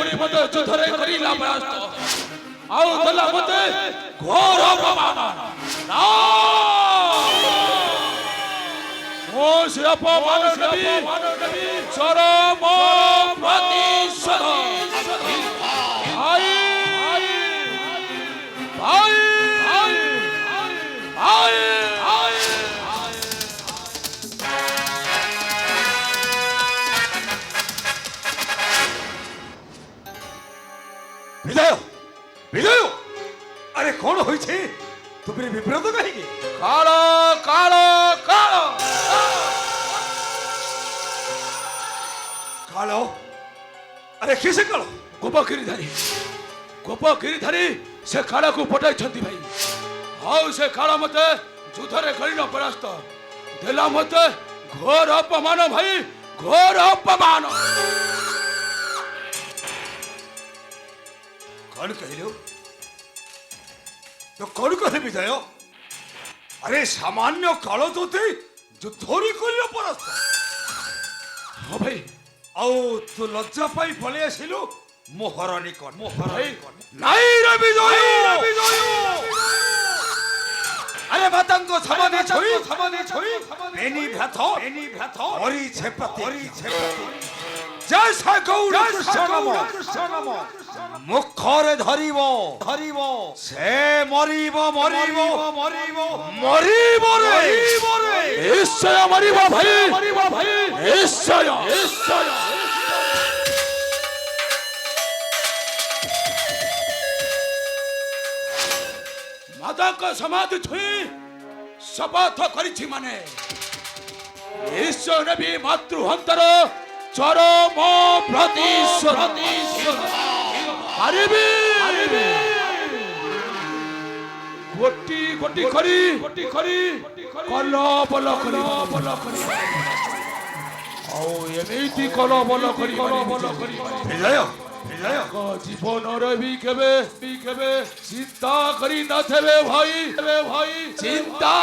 ପୁଣି ମତେ ଯୁଦ୍ଧରେ କରିଲା ପରାସ୍ତ ଆଉ ଦେଲା ମତେ ଘୋର ଅପମାନ ମୁଁ ସେ ଅପମାନ ନେବି ଚରମ ପ୍ରତିଶୋଧ ଭାଇ ଭାଇ ଭାଇ বিজয় বিজয় আরে কোন হইছে তুমি বিব্রত কাহিকি কাল কাল কাল কালো আরে কিসে কালো গোপ গিরিধাରୀ ସେ କାଳକୁ ପଠାଇଛନ୍ତି ଭାଇ ଆଉ ସେ କାଳ ମତେ ଯୁଦ୍ଧରେ କରିଲ ପରାସ୍ତ ଦେଲା ମତେ ଘୋର ଅପମାନ ଭାଇ ଘୋର ଅପମାନ कौन कहलो तो कौन कहले विजय अरे सामान्य कालो तो थे जो थोड़ी कोलियो परस्त ହଁ ଭାଇ आउ तू लज्जा पाई पळे आसिलु मोहरानी कोन ଭାଇ नाही रे विजय अरे मातंग समाधि छोई बेनी भ्याथ हरि छेपति जैसा गौर कृष्ण मुखरे धरिब से मरिब रे ନିଶ୍ଚୟ ମରିବ ଭାଇ ନିଶ୍ଚୟ ମାତାଙ୍କ ସମାଧି ଛୁଇଁ ଶପଥ କରିଛି ମାନେ ନିଶ୍ଚୟ ନେବି ମାତୃହନ୍ତର ଚରମ ପ୍ରତିଶୋଧ ହାରିବି ଗୋଟି ଗୋଟି କରି କଲ ବଲ କରିବ ଆଉ ଏମିତି କଲ ବଲ କରିବ विजय ଜୀବନରେ ବି କେବେ ଚିନ୍ତା କରି ନଥିବେ ଭାଇ ଚିନ୍ତା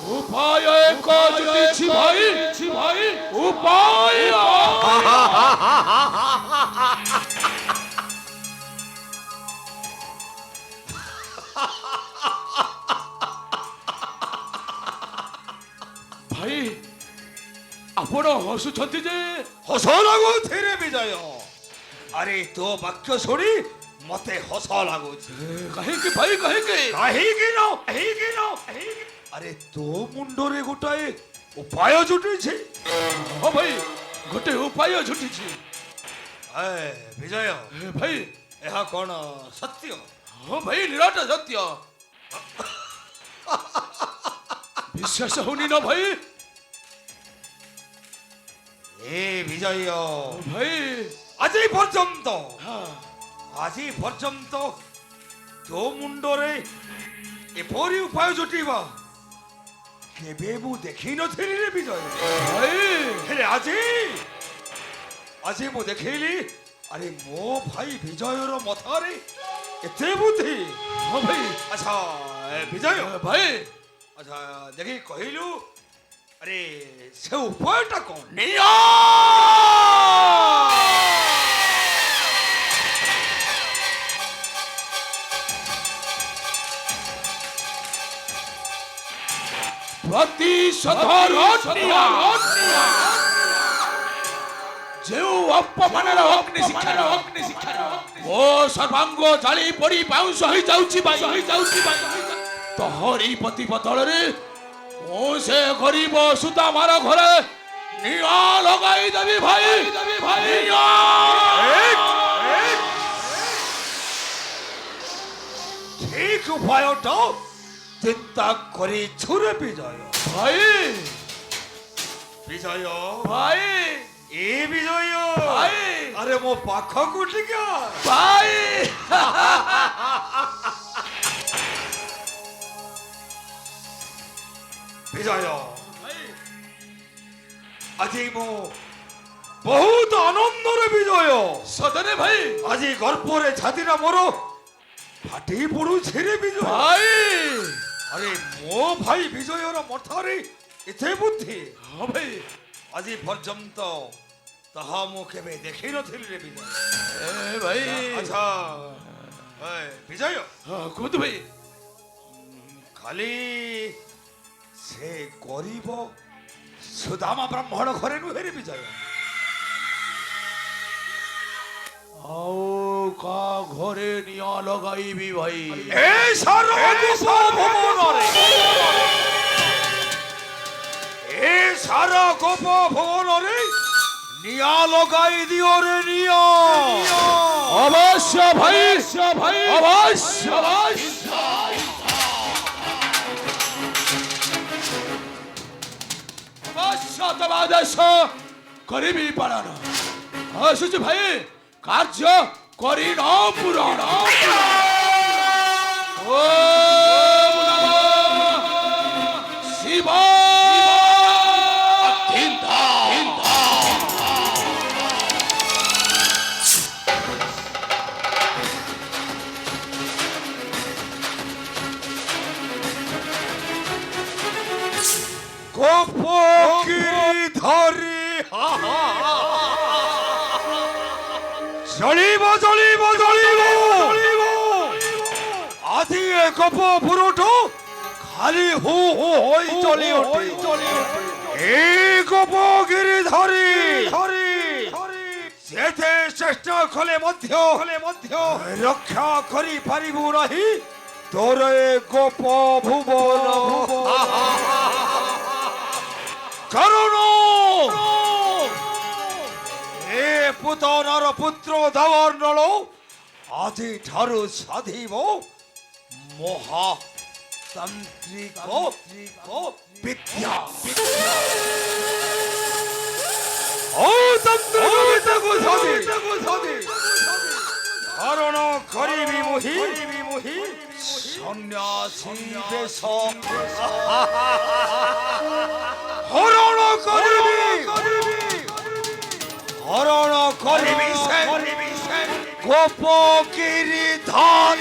ଉପାୟ ଏକ ଜୁଟିଛି ଭାଇ ଉପାୟ ଭାଇ ଆପଣ ହସୁଛନ୍ତି ଯେ हस लागो रे विजय अरे तो वाक्य सुनी मते हस लागो କାହିଁକି ଭାଇ କାହିଁକି कहीं अरे तो मुंडरे गोटाए उपाय जुटी छे ହଁ ଭାଇ ଗୋଟେ ଉପାୟ ଜୁଟିଛି विजय ଭାଇ ଏହା कोन सत्य ହଁ ଭାଇ ନିରାଟ ସତ୍ୟ ବିଶ୍ୱାସ ହଉନି ନା ଭାଇ ए विजय ଭାଇ আজি পর্যন্ত তো মুন্ডরে এপরি উপায় জটিবা কেবে মু দেখি নথিলি রে বিজয় ভাই হেলে আজি মু দেখিলি আরে মো ভাই বিজয়র মথারে এতে বুদ্ধি ହଁ ଭାଇ আচ্ছা বিজয় ଭାଇ আচ্ছা দেখি কহিলু আরে সে উপায়টা কোন ନିଅ ପ୍ରତିଶୋଧର ନିଅ ଯେଉଁ ଅପମାନର ଅଗ୍ନି ଶିକ୍ଷାର ଓ ସର୍ବାଙ୍ଗ ଜାଳି ପଡ଼ି ପାଉଁଶ ହୋଇଯାଉଛି ଭାଇ ତହରି ପତି ବଦଳରେ ମୁଁ ସେ ଗରିବ ସୁଦାମାର ଘରେ ନିଆଁ ଲଗାଇ ଦେବି ଭାଇ ঠিক উপায়টা চিন্তা করি ছুরে বিজয় ভাই বিজয় ভাই এ বিজয় ভাই আরে মো পাখকু টিকা ভাই বিজয় আজি মো বহুত আনন্দরে বিজয় সদনে ভাই আজি গর্ভরে ছাতিরা মোর ফাটি পড়ু ছেড়ে বিজয় ভাই ଆରେ ମୋ ଭାଇ ବିଜୟର ମଥାରେ ଏତେ ବୁଦ୍ଧି ହଁ ଭାଇ ଆଜି ପର୍ଯ୍ୟନ୍ତ ତାହା ମୁଁ କେବେ ଦେଖିନଥିଲି ରେ ବିଜୟ। ଏ ଭାଇ ଆଚ୍ଛା ବିଜୟ ହଁ କୁହନ୍ତୁ ଭାଇ ଖାଲି ସେ ଗରିବ ସୁଦାମା ବ୍ରାହ୍ମଣ ଘରେ ନୁହେଁ ରେ ବିଜୟ। ଆଉ କା ଘରେ ନିଆଁ ଲଗାଇବି ଭାଇ ଏ ସାରା ଭୁବନରେ ଏ ସାରା ଗୋପ ଭୁବନରେ ନିଆଁ ଲଗାଇ ଦିଅ ରେ ନିଆଁ। ଅବଶ୍ୟ ଭାଇ ଅବଶ୍ୟ ଅବଶ୍ୟ ତମ ଆଦେଶ କରିବି ପାଳନ ଆସୁଛି ଭାଇ କାର୍ଯ୍ୟ କରିନ ପୁରାଣ ଓମ୍ ନମଃ ଶିବାୟ গোপগিরি ধরি জ্বলিব জ্বলিব জ্বলিব আজি এ গোপ পুরুটো খালি হু হু হই চলি ওঠে এই গোপগিরি ধরি যেতে চেষ্টা কলে মধ্য রক্ষা করি পারিবু নাহি তোর এ গোপ ভুবন কারণ এ পুতনার পুত্র দাওয়ার নল আজি ঠারু সাধিব মহাতান্ত্রিক বিদ্যা ও তান্ত্রিক বিদ্যাকু সাধি কারণ করিবি মোহি সন্ন্যাসী বেশ হরণ করিবি গোপগিরি ধান